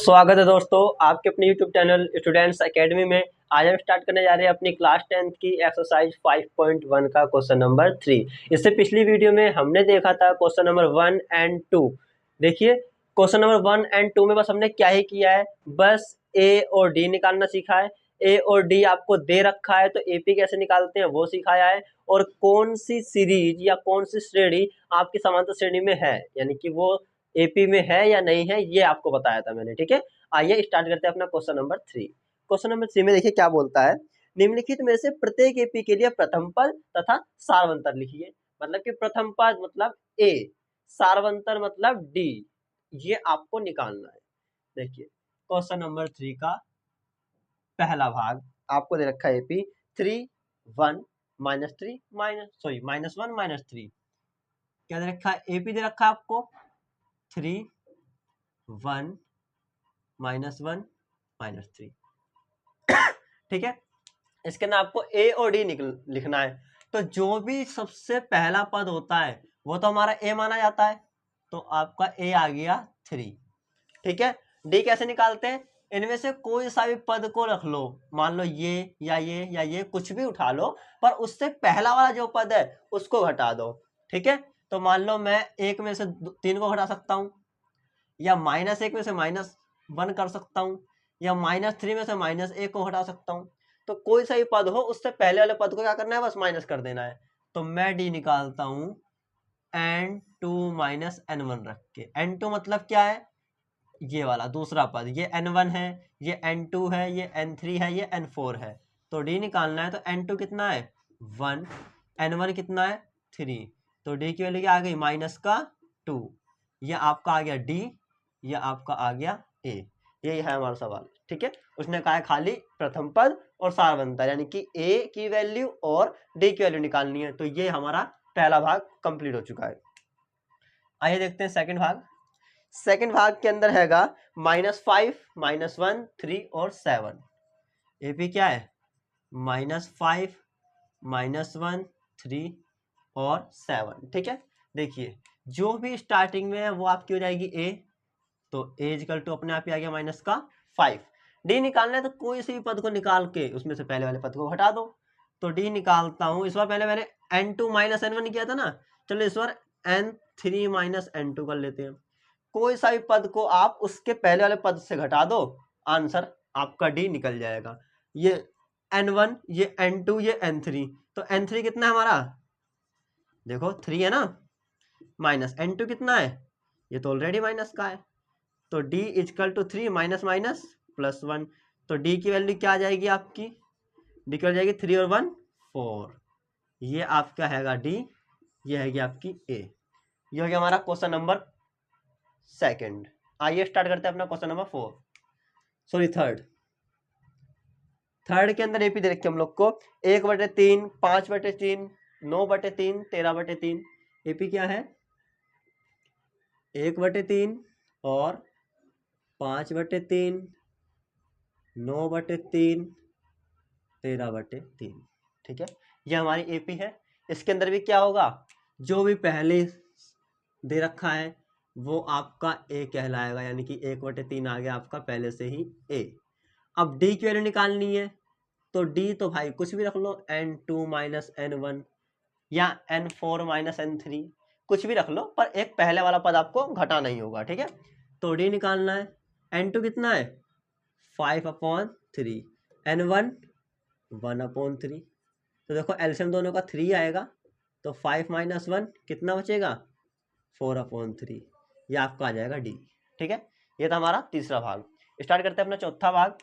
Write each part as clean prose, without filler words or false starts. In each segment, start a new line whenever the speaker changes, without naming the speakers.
स्वागत है दोस्तों आपके अपने YouTube चैनल स्टूडेंट्स एकेडमी में। आज हम स्टार्ट करने जा रहे हैं अपनी क्लास 10th की एक्सरसाइज 5.1 का क्वेश्चन नंबर 3। इससे पिछली वीडियो में हमने देखा था क्वेश्चन नंबर 1 एंड 2। देखिए क्वेश्चन नंबर 1 एंड 2 में बस हमने क्या ही किया है, बस ए और डी निकालना सीखा है। ए और डी आपको दे रखा है तो एपी कैसे निकालते हैं वो सिखाया है, और कौन सी सीरीज या कौन सी श्रेणी आपकी समांतर श्रेणी में है, यानी कि वो एपी में है या नहीं है, ये आपको बताया था मैंने। ठीक है, आइए स्टार्ट करते हैं अपना क्वेश्चन नंबर 3। क्वेश्चन नंबर 3 में देखिए क्या बोलता है, निम्नलिखित में से प्रत्येक एपी के लिए प्रथम पद तथा सार्वंतर लिखिए। मतलब कि प्रथम पद मतलब ए, सार्वंतर मतलब डी, ये आपको निकालना है। देखिए क्वेश्चन नंबर 3 का पहला भाग आपको दे रखा है एपी 3 1 -3 -1 -3। क्या दे रखा है, एपी दे रखा है आपको 3 1 -1 -3। ठीक है, इसके अंदर आपको ए और डी लिखना है। तो जो भी सबसे पहला पद होता है वो तो हमारा ए माना जाता है, तो आपका ए आ गया 3। ठीक है, डी कैसे निकालते हैं, इनमें से कोई सा भी पद को रख लो, मान लो ये या ये या ये कुछ भी उठा लो, पर उससे पहला वाला जो पद है उसको घटा दो। ठीक है, तो मान लो मैं एक में से 3 को घटा सकता हूं, या -1 में से -1 कर सकता हूं, या -3 में से -1 को हटा सकता हूं। तो कोई सा भी पद हो उससे पहले वाले पद को क्या करना है, बस माइनस कर देना है। तो मैं डी निकालता हूं n2 - n1 रख के। n2 मतलब क्या है, ये वाला दूसरा पद, ये n1 है, ये n2 है, ये n3 है, ये n4 है। तो डी निकालना है, तो n2 कितना है 1, n1 कितना है 3, तो डी की वैल्यू क्या आ गई -2। ये आपका आ गया डी, ये आपका आ गया ए। यही है हमारा सवाल। ठीक है, उसने कहा है खाली प्रथम पद और सार्वंतर, यानी कि ए की वैल्यू और डी की वैल्यू निकालनी है। तो ये हमारा पहला भाग कंप्लीट हो चुका है। आइए देखते हैं सेकंड भाग। सेकंड भाग के अंदर हैगा -5 -1 3 और 7। एपी क्या है -5 -1 3 और 7। ठीक है, देखिए जो भी स्टार्टिंग में है वो आपकी हो जाएगी ए, तो ए इक्वल टू अपने आप ही आ गया -5। डी निकालना है तो कोई से भी पद को निकाल के उसमें से पहले वाले पद को हटा दो। तो डी निकालता हूं, इस बार पहले मैंने n2 -n1 किया था ना, चलो इस बार n3 -n2 कर लेते हैं। कोई सा भी पद को आप उसके पहले वाले पद से घटा दो, आंसर आपका डी निकल जाएगा। ये n1, ये n2, ये n3, तो n3 कितना है हमारा, देखो 3 है ना, माइनस n2 कितना है, ये तो ऑलरेडी माइनस का है, तो d इजकल टू 3 माइनस +1। तो d की वैल्यू क्या आ जाएगी आपकी, d की वैल्यू जाएगी 3 और 1 4। ये आपका हैगा d, ये हैगी आपकी a। ये हो गया हमारा क्वेश्चन नंबर सेकंड। आइए स्टार्ट करते हैं अपना question number 4, sorry third. Third के अंदर एपी दे रखे हम लोग को 1/3 5/3 9/3 13/3। एपी क्या है 1/3 और 5/3 9/3 13/3। ठीक है, ये हमारी एपी है। इसके अंदर भी क्या होगा, जो भी पहले दे रखा है वो आपका ए कहलाएगा, यानी कि 1/3 आ गया आपका पहले से ही ए। अब डी की वैल्यू निकालनी है, तो डी तो भाई कुछ भी रख लो, n2 -n1 या n4 -n3, कुछ भी रख लो, पर एक पहले वाला पद आपको घटा नहीं होगा। ठीक है, तो डी निकालना है, n2 कितना है 5/3, n1 1/3। तो देखो एलसीएम दोनों का 3 आएगा, तो 5 - 1 कितना बचेगा 4/3। ये आपका आ जाएगा डी। ठीक है, ये था हमारा तीसरा भाग। स्टार्ट करते हैं अपना चौथा भाग।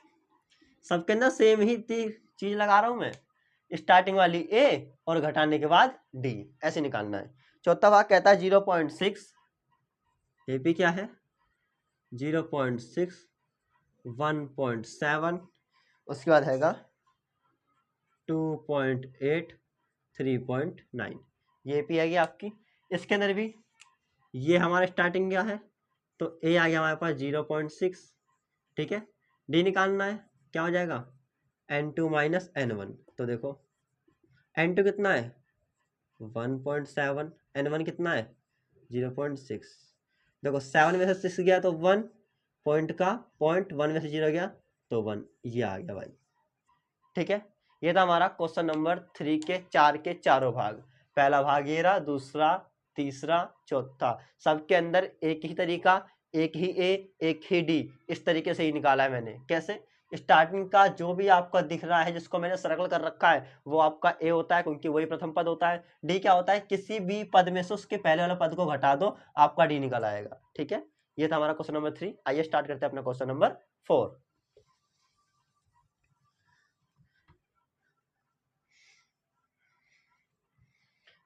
सबके अंदर सेम ही चीज लगा रहा हूं मैं, स्टार्टिंग वाली ए और घटाने के बाद डी, ऐसे निकालना है। चौथा भाग कहता है 0.6, एपी क्या है 0.6 1.7, उसके बाद हैगा 2.8 3.9। ये एपी आएगी आपकी। इसके अंदर भी ये हमारा स्टार्टिंग क्या है, तो ए आ गया हमारे पास 0.6। ठीक है, डी निकालना है, क्या हो जाएगा n2 -n1। तो देखो n2 कितना है 1.7, n1 कितना है 0.6। देखो 7 में से 6 गया तो 1, पॉइंट का 0.1 में से 0 गया तो 1, ये आ गया भाई। ठीक है, ये था हमारा क्वेश्चन नंबर 3 के 4 के चारों भाग। पहला भाग ये रहा, दूसरा, तीसरा, चौथा, सबके अंदर एक ही तरीका, एक ही ए, एक ही डी, इस तरीके से ही निकाला है मैंने। कैसे? स्टार्टिंग का जो भी आपका दिख रहा है जिसको मैंने सर्कल कर रखा है वो आपका ए होता है, क्योंकि वही प्रथम पद होता है। डी क्या होता है? किसी भी पद में से उसके पहले वाला पद को घटा दो, आपका डी निकल आएगा। ठीक है, ये था हमारा क्वेश्चन नंबर 3। आइए स्टार्ट करते हैं अपना क्वेश्चन नंबर 4।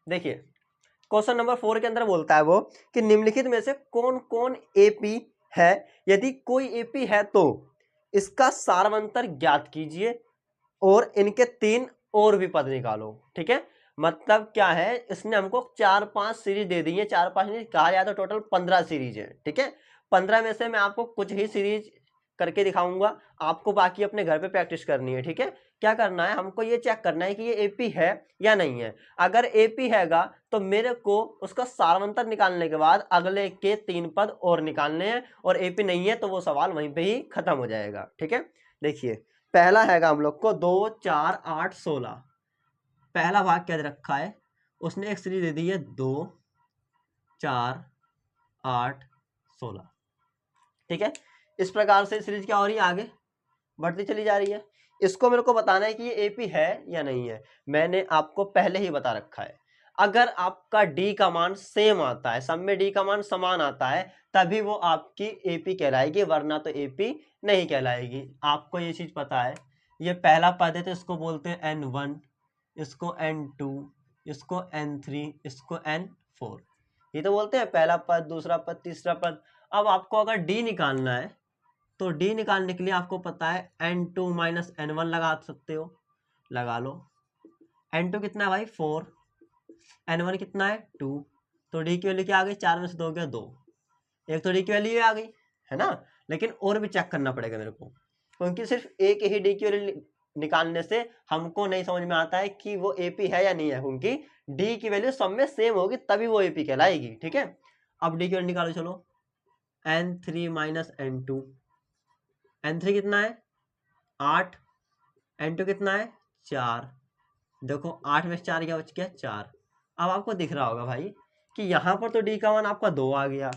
देखिए, क्वेश्चन नंबर 4 के अंदर बोलता है वो कि निम्नलिखित में से कौन कौन एपी है, यदि कोई एपी है तो इसका सारवंतर ज्ञात कीजिए और इनके 3 और भी पद निकालो। ठीक है, मतलब क्या है, इसने हमको 4-5 सीरीज दे दी है। 4-5 नहीं, कहा जाए तो टोटल 15 सीरीज है। ठीक है, 15 में से मैं आपको कुछ ही सीरीज करके दिखाऊंगा, आपको बाकी अपने घर पे प्रैक्टिस करनी है। ठीक है, क्या करना है, हमको ये चेक करना है कि ये एपी है या नहीं है। अगर एपी हैगा तो मेरे को उसका सारवंतर निकालने के बाद अगले के 3 पद और निकालने हैं, और एपी नहीं है तो वो सवाल वहीं पे ही खत्म हो जाएगा। ठीक है, देखिए पहला हैगा हम लोग को 2, 4, 8, 16। पहला भाग क्या दे रखा है, उसने एक सीरीज दे दी है 2, 4, 8, 16। ठीक है, इस प्रकार से सीरीज क्या हो रही है, आगे बढ़ती चली जा रही है। इसको मेरे को बताना है कि ये एपी है या नहीं है। मैंने आपको पहले ही बता रखा है, अगर आपका डी का मान सेम आता है, सब में डी का मान समान आता है, तभी वो आपकी एपी कहलाएगी, वरना तो एपी नहीं कहलाएगी। आपको ये चीज पता है, ये पहला पद है तो इसको बोलते हैं n1, इसको n2, इसको n3, इसको n4। ये तो बोलते हैं पहला पद, दूसरा पद, तीसरा पद। अब आपको अगर डी निकालना है तो डी निकालने के लिए आपको पता है n2 माइनस n1 लगा सकते हो, लगा लो। n2 कितना है भाई 4, n1 कितना है 2, तो डी की वैल्यू क्या आ गई, 4 में से 2 गया 2, एक तो डी की वैल्यू आ गई है ना। लेकिन और भी चेक करना पड़ेगा मेरे को, क्योंकि सिर्फ एक ही डी की वैल्यू निकालने से हमको नहीं समझ में आता है कि वो एपी है या नहीं है, क्योंकि डी की वैल्यू सब में सेम होगी तभी वो एपी कहलाएगी। ठीक है, अब डी की वैल्यू निकालो, चलो n3 माइनस n2, n3 कितना है 8, n2 कितना है 4, देखो 8 में से 4 क्या बच गया 4। अब आपको दिख रहा होगा भाई कि यहाँ पर तो डी का मान आपका 2 आ गया,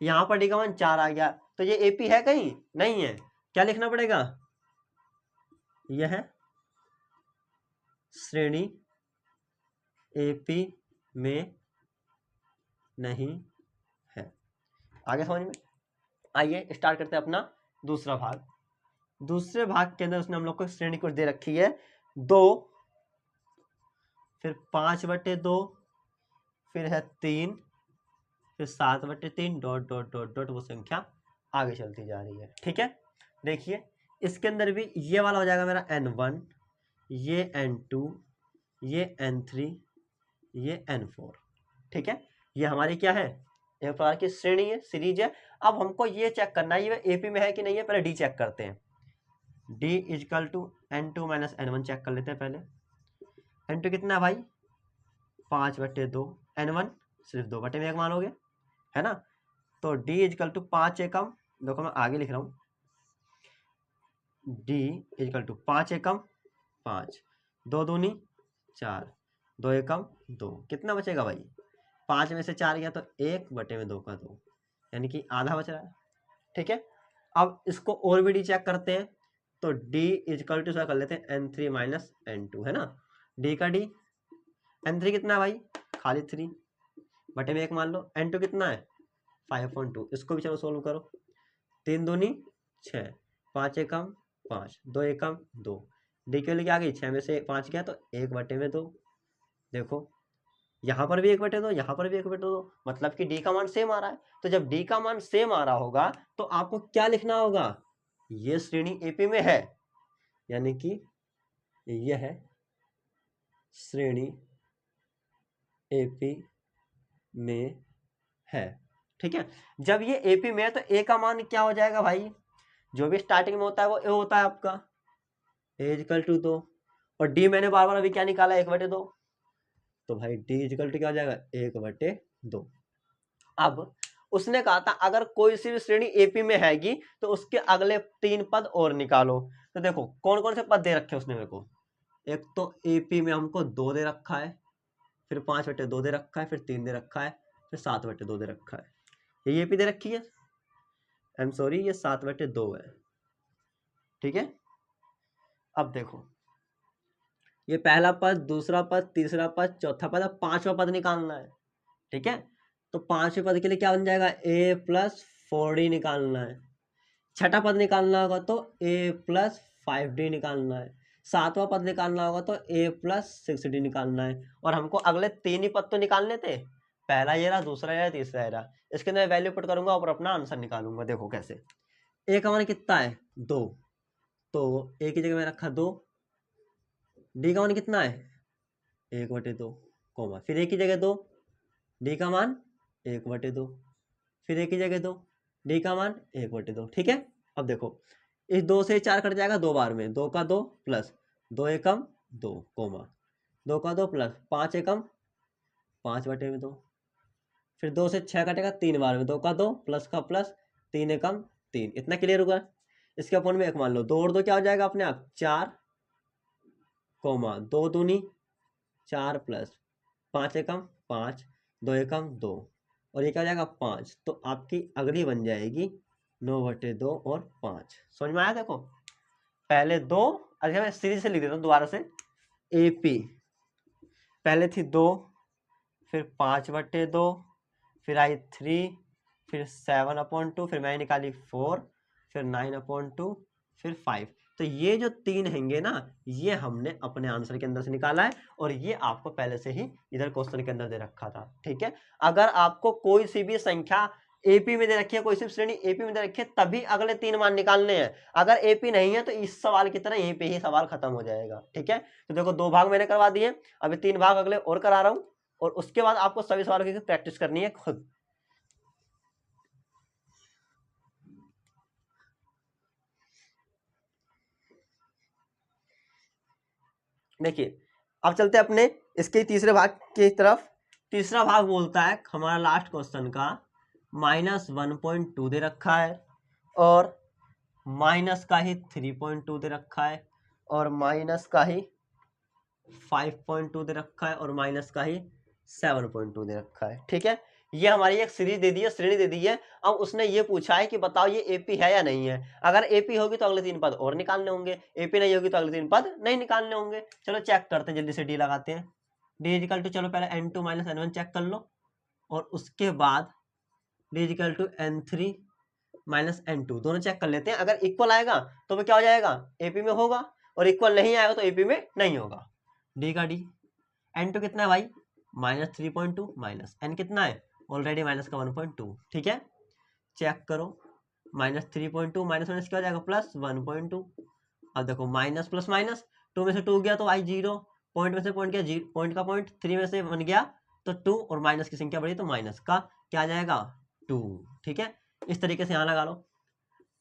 यहाँ पर डी का मान 4 आ गया, तो ये एपी है कहीं नहीं है। क्या लिखना पड़ेगा, यह श्रेणी एपी में नहीं है। आगे समझ में? आइए स्टार्ट करते हैं अपना दूसरा भाग। दूसरे भाग के अंदर उसने हम लोग को श्रेणी कुछ दे रखी है 2, फिर 5/2, फिर है 3, फिर 7/3, डॉट डॉट डॉट डॉट, वो संख्या आगे चलती जा रही है। ठीक है, देखिए इसके अंदर भी ये वाला हो जाएगा मेरा n1, ये n2, ये n3, ये n4। ठीक है, ये हमारी क्या है, एक प्रकार की श्रेणी है, सीरीज है। अब हमको ये चेक करना है ये एपी में है कि नहीं है। पहले डी चेक करते हैं, D is equal to n2 minus n1 check कर लेते हैं पहले। n2 कितना है भाई 5/2, n1 सिर्फ 2/1 मान हो गया है ना। तो d इजकल टू 5 एकम, देखो मैं आगे लिख रहा हूँ, d इजकल टू 5 एकम 5, 2 दूनी 4, 2 एकम 2, कितना बचेगा भाई 5 में से 4 गया तो 1/2 का 2, यानी कि आधा बच रहा है। ठीक है, अब इसको और भी डी चेक करते हैं, तो d इजकल टू कर लेते हैं n3 माइनस n2 है ना। d का d, n3 कितना है भाई खाली 3/1 मान लो, n2 कितना है 5/2, इसको भी चलो सोल्व करो, 3 दूनी 6, 5 एकम 5, 2 एकम 2, डी की वैल्यू क्या आ गई 6 में से 5 गया तो 1/2। देखो यहाँ पर भी 1/2, यहाँ पर भी 1/2, मतलब कि डी का मान सेम आ रहा है। तो जब डी का मान सेम आ रहा होगा तो आपको क्या लिखना होगा, ये श्रेणी एपी में है, यानी कि यह है श्रेणी एपी में है। ठीक है, जब ये एपी में है तो ए का मान क्या हो जाएगा भाई, जो भी स्टार्टिंग में होता है वो ए होता है आपका, ए इजकल टू 2, और डी मैंने बार बार अभी क्या निकाला 1/2, तो भाई डी इजकल टू क्या हो जाएगा 1/2। अब उसने कहा था अगर कोई सी भी श्रेणी एपी में हैगी तो उसके अगले 3 पद और निकालो। तो देखो कौन कौन से पद दे रखे उसने मेरे को। एक तो एपी में हमको 2 दे रखा है, फिर 5/2 दे रखा है, फिर 3 दे रखा है, फिर 7/2 दे रखा है। ये एपी दे रखी है, आई एम सॉरी, ये 7/2 है। ठीक है, अब देखो ये पहला पद, दूसरा पद, तीसरा पद, चौथा पद, अब 5वां पद निकालना है। ठीक है, तो 5वें पद के लिए क्या बन जाएगा, a + 4d निकालना है। छठा पद निकालना होगा तो a + 5d निकालना है। 7वां पद निकालना होगा तो a + 6d निकालना है। और हमको अगले 3 ही पद तो निकालने थे, पहला ये रहा, दूसरा ये रहा, तीसरा ये रहा। इसके अंदर वैल्यू पुट करूंगा और अपना आंसर निकालूंगा। देखो कैसे, a का मान कितना है 2, तो a की जगह में रखा 2। d का मान कितना है 1/2, कोमा, फिर a की जगह 2, d का मान 1/2, फिर a की जगह 2, d का मान 1/2। ठीक है, अब देखो इस 2 से 4 कट जाएगा 2 बार में, 2 का 2 प्लस 2 एकम 2, कोमा, 2 का 2 प्लस 5 एकम 5/2, फिर 2 से 6 कटेगा 3 बार में, 2 का 2 प्लस का प्लस 3 एकम 3। इतना क्लियर होगा। इसके अपन में 1 मान लो, 2 और 2 क्या हो जाएगा अपने आप 4, कोमा 2 दूनी 4 प्लस 5 एकम 5, 2 एकम 2, और ये क्या हो जाएगा 5। तो आपकी अगली बन जाएगी 9/2 और 5। समझ में आया। देखो पहले 2, अच्छा मैं सीरीज से लिख देता हूँ दोबारा से। एपी पहले थी 2, फिर 5/2, फिर आई 3, फिर 7/2, फिर मैंने निकाली 4, फिर 9/2, फिर 5। तो ये जो 3 हैंगे ना, ये हमने अपने आंसर के अंदर से निकाला है, और ये आपको पहले से ही इधर क्वेश्चन के अंदर दे रखा था। ठीक है, अगर आपको कोई सी भी संख्या एपी में दे रखी है, कोई सी श्रेणी एपी में दे रखी है, तभी अगले 3 मान निकालने हैं। अगर एपी नहीं है तो इस सवाल की तरह यहीं पे ही सवाल खत्म हो जाएगा। ठीक है, तो देखो 2 भाग मैंने करवा दिए, अभी 3 भाग अगले और करा रहा हूं, और उसके बाद आपको सभी सवालों की प्रैक्टिस करनी है खुद। देखिए अब चलते अपने इसके तीसरे भाग की तरफ। तीसरा भाग बोलता है हमारा लास्ट क्वेश्चन का, -1.2 दे रखा है, और माइनस का ही 3.2 दे रखा है, और माइनस का ही 5.2 दे रखा है, और माइनस का ही 7.2 दे रखा है। ठीक है, ये हमारी एक सीरीज दे दी है, श्रेणी दे दी है। अब उसने ये पूछा है कि बताओ ये एपी है या नहीं है। अगर एपी होगी तो अगले 3 पद और निकालने होंगे, एपी नहीं होगी तो अगले 3 पद नहीं निकालने होंगे। चलो चेक करते हैं, जल्दी से डी लगाते हैं। डी इजिकल टू, चलो पहले n2 - n1 चेक कर लो, और उसके बाद D is equal to n3 - n2 दोनों चेक कर लेते हैं। अगर इक्वल आएगा तो वो क्या हो जाएगा, एपी में होगा, और इक्वल नहीं आएगा तो एपी में नहीं होगा। डी का डी, n2 कितना है भाई -3.2, माइनस n कितना है ऑलरेडी माइनस का 1.2। ठीक है, चेक करो, -3.2 माइनस माइनस क्या हो जाएगा +1.2। अब देखो माइनस प्लस माइनस, 2 में से 2 गया तो आई 0, पॉइंट में से पॉइंट गया, पॉइंट का पॉइंट 3 में से 1 गया तो 2, और माइनस की संख्या बढ़ी तो माइनस का क्या आ जाएगा 2। ठीक है, इस तरीके से यहाँ लगा लो।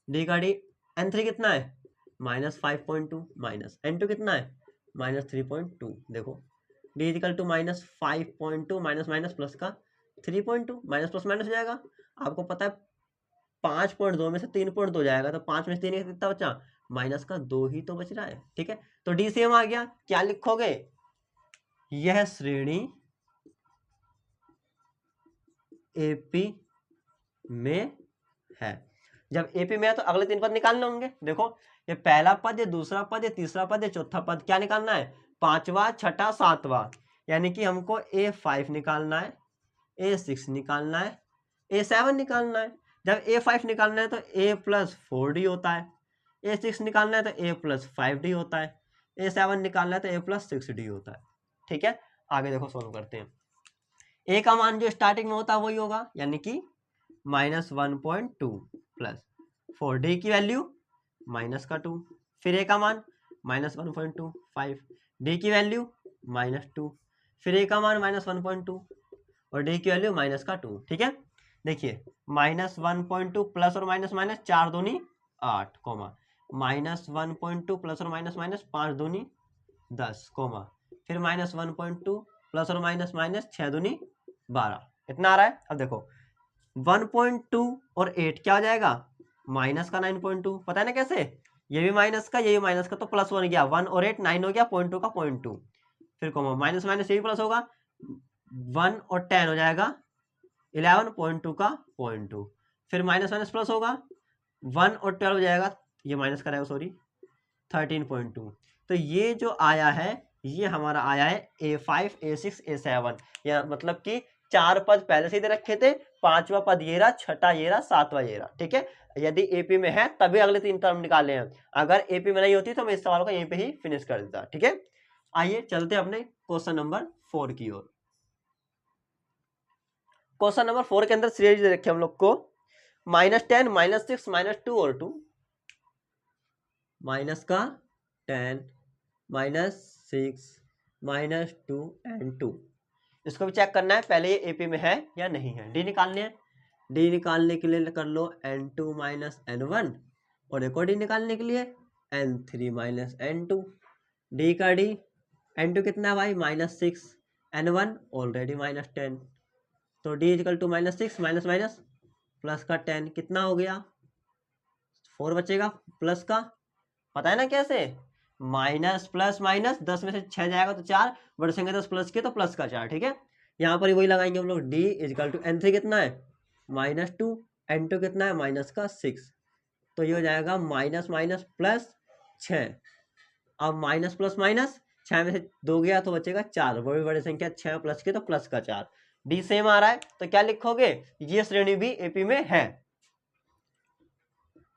डी का डी, n3 कितना है -5.2, माइनस n2 कितना है -3.2। देखो D is equal to -5.2 minus minus plus का 3.2, माइनस प्लस माइनस हो जाएगा। आपको पता है 5.2 में से 3.2 जाएगा, तो 5 में से 3 कितना बचा, माइनस का 2 ही तो बच रहा है। ठीक है, तो डी सेम आ गया। क्या लिखोगे, यह श्रेणी एपी में है। जब एपी में है तो अगले 3 पद निकालने होंगे। देखो ये पहला पद, ये दूसरा पद, ये तीसरा पद, ये चौथा पद, क्या निकालना है 5वां, 6ठा, 7वां। यानी कि हमको A5 निकालना है, A6 निकालना है, A7 निकालना है। जब A5 निकालना है तो A + 4D होता है, A6 निकालना है तो A + 5D होता है, A7 निकालना है तो A + 6D होता है। ठीक है, आगे देखो सोल्व करते हैं। A का मान जो स्टार्टिंग में होता है वही होगा, यानी कि -1.2 प्लस 4D की वैल्यू -2, फिर A का मान -1.25, D की वैल्यू -2, फिर A का मान -1.2, और D की वैल्यू -2। ठीक है, देखिए -1.2 प्लस और माइनस माइनस 4 दूनी 8, कोमा -1.2 प्लस और माइनस माइनस 5 दूनी 10, कोमा फिर -1.2 प्लस और माइनस माइनस 6 दूनी 12। इतना आ रहा है। अब देखो 1.2 और 8 क्या हो जाएगा, माइनस का 9.2, पता है ना कैसे, ये भी माइनस का, ये भी माइनस का, तो प्लस 1 गया, 1 और 8 9 हो गया, 0.2 का 0.2, फिर कॉमा माइनस माइनस ये भी प्लस होगा, 1 और 10 हो जाएगा 11.2 का 0.2, फिर माइनस माइनस प्लस होगा, 1 और 12 हो जाएगा, ये माइनस करेगा सॉरी, 13.2। तो ये जो आया है ये हमारा आया है A5 A6 A7, या मतलब कि 4 पद पहले से दे रखे थे, 5वां पद ये रहा, छठा ये रहा, 7वां ये रहा, ठीक है। यदि एपी में है तभी अगले 3 टर्म निकाले हैं, अगर एपी में नहीं होती तो मैं इस सवाल को यहीं पे ही फिनिश कर देता, ठीक है। आइए चलते हैं अपने क्वेश्चन नंबर 4 की ओर। क्वेश्चन नंबर 4 के अंदर सीरीज दे रखे हम लोग को -10 -6 -2 और 2, माइनस का 10 -6 -2 एंड 2, इसको भी चेक करना है पहले ये एपी में है या नहीं है। डी निकालने हैं, डी निकालने के लिए कर लो n2 - n1 और एक और डी निकालने के लिए n3 - n2, डी का डी, n2 कितना है भाई -6, n1 ऑलरेडी -10, तो D is equal to -6 minus minus plus का 10 कितना हो गया, 4 बचेगा प्लस का, पता है ना कैसे, माइनस प्लस माइनस, 10 में से 6 जाएगा तो 4, बढ़ेंगे 10 प्लस के तो प्लस का 4, ठीक है। यहाँ पर वही लगाएंगे हम लोग, डी इजिकल टू n3 कितना है -2, n2 कितना है -6, तो ये हो जाएगा माइनस माइनस प्लस 6, अब माइनस प्लस माइनस 6 में से 2 गया तो बचेगा 4, बड़ी बड़ी संख्या 6 प्लस के तो प्लस का 4, डी सेम आ रहा है तो क्या लिखोगे, ये श्रेणी भी एपी में है,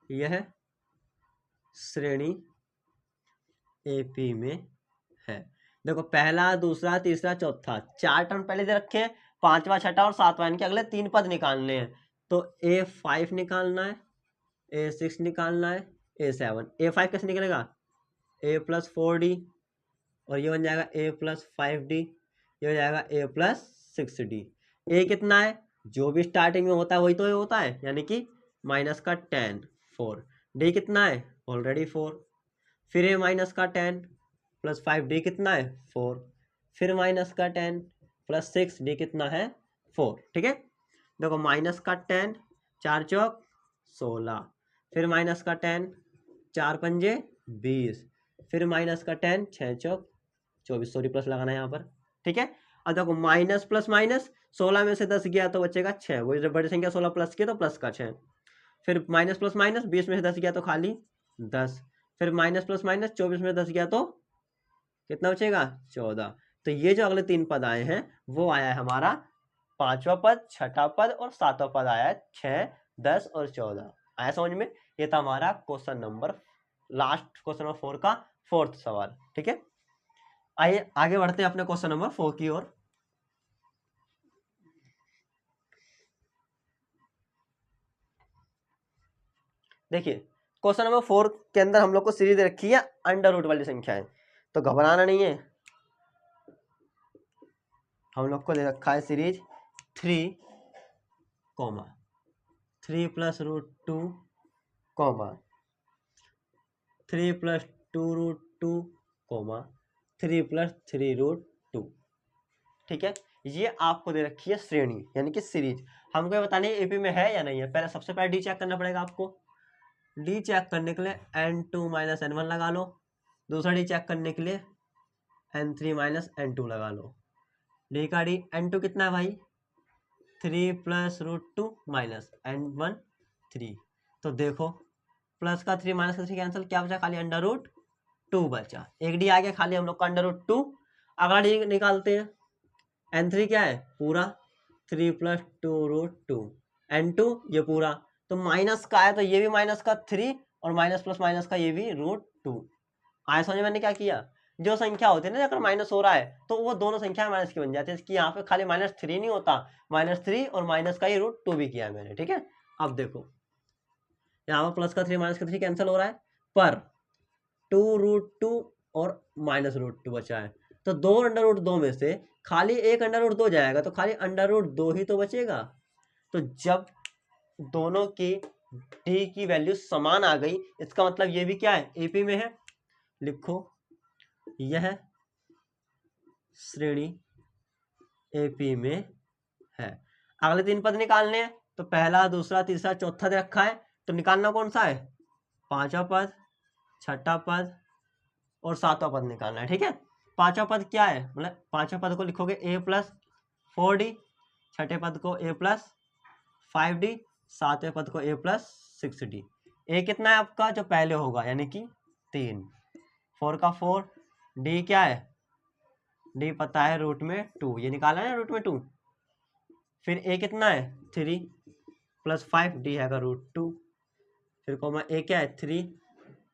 यह श्रेणी एपी में है। देखो पहला दूसरा तीसरा चौथा 4 टर्म पहले दे रखे हैं, 5वां छठा और 7वां, इनके अगले 3 पद निकालने हैं, तो A5 निकालना है, A6 निकालना है, A7, A5 कैसे निकलेगा, A+4D और ये बन जाएगा A+5D, ये हो जाएगा A+6D। A कितना है, जो भी स्टार्टिंग में होता है वही तो होता है, यानी कि माइनस का 10 4, डी कितना है ऑलरेडी 4, फिर ए माइनस का 10 प्लस 5 डी कितना है 4, फिर माइनस का 10 प्लस 6 डी कितना है 4, ठीक है। देखो माइनस का 10 4 चौक 16, फिर माइनस का 10 4 पंजे 20, फिर माइनस का 10 6 चौक 24, सॉरी प्लस लगाना है यहाँ पर, ठीक है। अब देखो माइनस प्लस माइनस, 16 में से 10 गया तो बचेगा 6, वही जब बड़ी संख्या 16 प्लस की तो प्लस का 6, फिर माइनस प्लस माइनस 20 में से 10 गया तो खाली 10, फिर माइनस प्लस माइनस 24 में 10 गया तो कितना बचेगा 14। तो ये जो अगले 3 पद आए हैं वो आया है हमारा 5वां पद, छठा पद और 7वां पद आया है, 6 10 और 14, आया समझ में। ये था हमारा question number, last question number 4 का 4th सवाल, ठीक है। आइए आगे बढ़ते हैं अपने क्वेश्चन नंबर 4 की ओर। देखिए क्वेश्चन नंबर 4 के अंदर हम लोग को सीरीज रखी है अंडर रूट वाली संख्याएं, तो घबराना नहीं है, हम लोग को दे रखा है सीरीज 3 + √2 3 + 2√2 3 + 3√2, ठीक है। ये आपको दे रखी है श्रेणी यानी कि सीरीज, हमको ये बताना है एपी में है या नहीं है। पहले सबसे पहले डी चेक करना पड़ेगा आपको, डी चेक करने के लिए n2 - n1 लगा लो, दूसरा डी चेक करने के लिए n3 - n2 लगा लो, डी का डी n2 कितना है भाई 3 + √2 -n1 3, तो देखो प्लस का 3 माइनस का 3 कैंसिल, क्या बचा खाली √2 बचा, एक डी आ गया खाली हम लोग का √2, अगला डी निकालते हैं, n3 क्या है पूरा 3 + 2√2, n2 ये पूरा, तो माइनस का है तो ये भी माइनस का 3 और माइनस प्लस माइनस का ये भी √2, आया समझ में। मैंने क्या किया, जो संख्या होती है ना अगर माइनस हो रहा है तो वो दोनों संख्या माइनस की बन जाती है, इसकी यहाँ पे खाली -3 नहीं होता, -3 और माइनस का ये √2 भी किया है मैंने, ठीक है। अब देखो यहाँ पर प्लस का 3 माइनस का 3 कैंसिल हो रहा है, पर 2√2 और -√2 बचा है, तो 2 √2 में से खाली एक √2 जाएगा तो खाली √2 ही तो बचेगा। तो जब दोनों की डी की वैल्यू समान आ गई इसका मतलब ये भी क्या है एपी में है, लिखो यह श्रेणी एपी में है। अगले 3 पद निकालने हैं तो पहला, दूसरा, तीसरा, चौथा दे रखा है, तो निकालना कौन सा है? पांचवा पद, छठा पद और सातवां पद निकालना है। ठीक है, पांचवा पद क्या है, मतलब पांचवा पद को लिखोगे a प्लस 4d, छठे पद को a प्लस 5d, सातवें पद को a प्लस 6d। a कितना है आपका जो पहले होगा, यानी कि 3, 4 का 4, d क्या है, d पता है रूट में 2, ये निकाला है रूट में 2। फिर a कितना है 3 प्लस 5, d है का रूट 2। फिर कॉमा a क्या है 3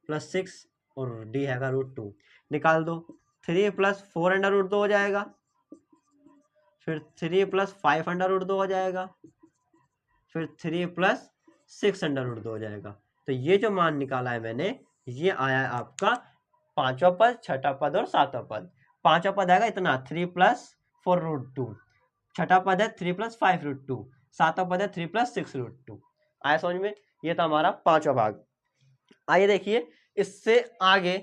प्लस 6 और d है का रूट 2। निकाल दो, 3 प्लस 4 अंडर रूट 2 हो जाएगा, फिर 3 प्लस 5 अंडर रूट 2 हो जाएगा, फिर 3 प्लस 6 अंडर रूट 2 हो जाएगा। तो ये जो मान निकाला है मैंने, ये आया है आपका पांचवा पद, छठा पद और सातवां पद। पांचवा पद आएगा इतना 3 प्लस 4 रूट 2, छठा पद है 3 प्लस 5 रूट 2, सातवां पद है 3 प्लस 6 रूट 2। आया समझ में? ये था हमारा पांचवा भाग। आइए देखिए, इससे आगे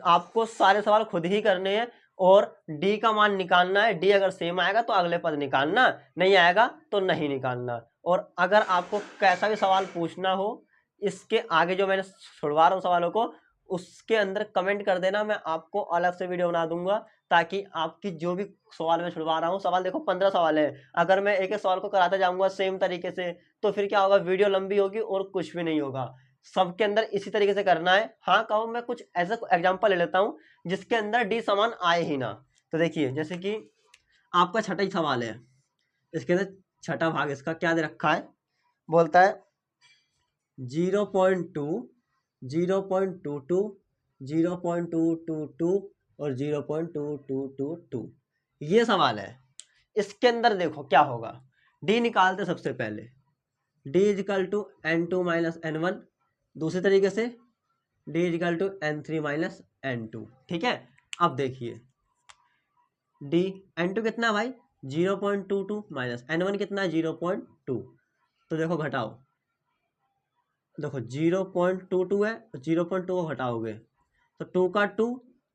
आपको सारे सवाल खुद ही करने हैं और डी का मान निकालना है। डी अगर सेम आएगा तो अगले पद निकालना, नहीं आएगा तो नहीं निकालना। और अगर आपको कैसा भी सवाल पूछना हो इसके आगे जो मैंने छुड़वा रहा हूँ सवालों को, उसके अंदर कमेंट कर देना, मैं आपको अलग से वीडियो बना दूंगा, ताकि आपकी जो भी सवाल मैं छुड़वा रहा हूँ, सवाल देखो 15 सवाल है, अगर मैं एक एक सवाल को कराता जाऊंगा सेम तरीके से तो फिर क्या होगा, वीडियो लंबी होगी और कुछ भी नहीं होगा। सबके अंदर इसी तरीके से करना है। हाँ कहो, मैं कुछ ऐसा एग्जांपल ले लेता हूँ जिसके अंदर डी समान आए ही ना। तो देखिए, जैसे कि आपका छठा ही सवाल है, इसके अंदर छठा भाग इसका क्या दे रखा है, बोलता है 0.2, 0.22, 0.222 और 0.2222, ये सवाल है। इसके अंदर देखो क्या होगा, डी निकालते सबसे पहले, D is equal to n2 minus n1, दूसरे तरीके से d is equal to n3 minus n2। ठीक है, अब देखिए d n2 कितना है भाई 0.22 माइनस n1 कितना है 0.2, तो देखो घटाओ, देखो 0.22 है, 0.2 को घटाओगे तो 2 का 2,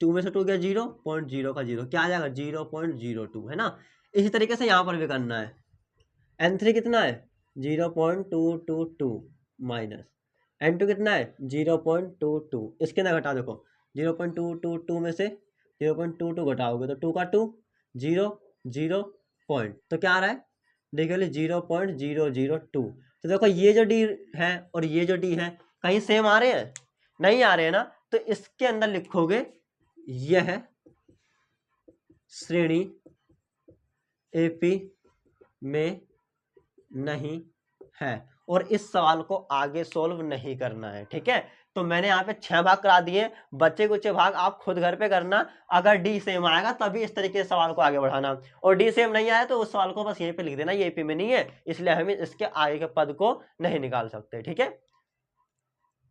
2 में से 2 गया 0.0 का 0, क्या आ जाएगा 0.02, है ना। इसी तरीके से यहाँ पर भी करना है। n3 कितना है 0.222 माइनस n2 कितना है 0.22, इसके अंदर घटा देखो 0.222 में से 0.22 घटाओगे तो 2 का 2, 0, 0 पॉइंट, तो क्या आ रहा है देखिए 0.002। तो देखो ये जो डी है और ये जो डी है कहीं सेम आ रहे हैं, नहीं आ रहे हैं ना, तो इसके अंदर लिखोगे यह श्रेणी एपी में नहीं है, और इस सवाल को आगे सोल्व नहीं करना है। ठीक है, तो मैंने यहाँ पे 6 भाग करा दिए, बच्चे कुछ भाग आप खुद घर पे करना। अगर डी सेम आएगा तभी इस तरीके से सवाल को आगे बढ़ाना, और डी सेम नहीं आया तो उस सवाल को बस यहीं पे लिख देना ये एपी में नहीं है, इसलिए हम इसके आगे के पद को नहीं निकाल सकते। ठीक है,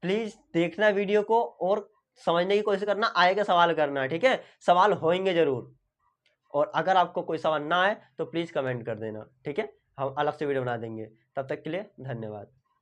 प्लीज देखना वीडियो को और समझने की कोशिश करना, आगे का सवाल करना। ठीक है, सवाल होंगे जरूर, और अगर आपको कोई सवाल ना आए तो प्लीज कमेंट कर देना। ठीक है, हम अलग से वीडियो बना देंगे। तब तक के लिए धन्यवाद।